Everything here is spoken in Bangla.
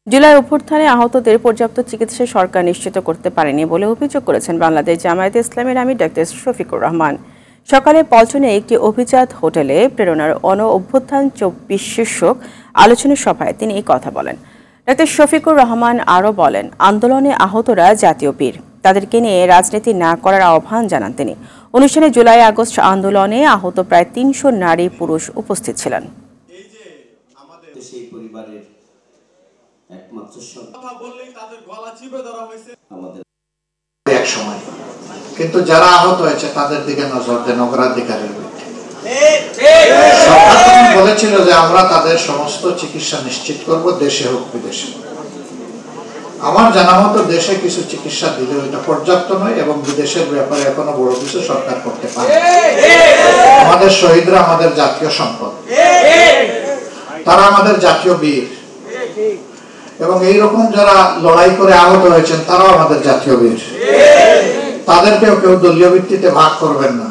জুলাই অভ্যুত্থানে আহতদের পর্যাপ্ত চিকিৎসা সরকার নিশ্চিত করতে পারেনি বলে অভিযোগ করেছেন বাংলাদেশ জামায়াতে ইসলামীর আমির ডক্টর শফিকুর রহমান। সকালে পল্টনে একটি অভিজাত হোটেলে প্রেরণার অভ্যুত্থান ২৪ শীর্ষক আলোচনা সভায় তিনি এই কথা বলেন। ডক্টর শফিকুর রহমান আরও বলেন, আন্দোলনে আহতরা জাতীয় বীর, তাদেরকে নিয়ে রাজনীতি না করার আহ্বান জানান তিনি। অনুষ্ঠানে জুলাই আগস্ট আন্দোলনে আহত প্রায় ৩০০ নারী পুরুষ উপস্থিত ছিলেন। কিন্তু যারা আহত হয়েছে তাদের দিকে নজর দেন অগ্রাধিকারের সরকার বলেছিল যে আমরা তাদের সমস্ত চিকিৎসা নিশ্চিত করব, দেশে হোক বিদেশে। আমার জানা মতো দেশে কিছু চিকিৎসা দিলে ওইটা পর্যাপ্ত নয় এবং বিদেশের ব্যাপারে এখনো বড় কিছু সরকার করতে পারে। আমাদের শহীদরা আমাদের জাতীয় সম্পদ, তারা আমাদের জাতীয় বীর, এবং এইরকম যারা লড়াই করে আহত হয়েছেন তারাও আমাদের জাতীয় বীর। তাদেরকেও কেউ দলীয় ভিত্তিতে ভাগ করবেন না।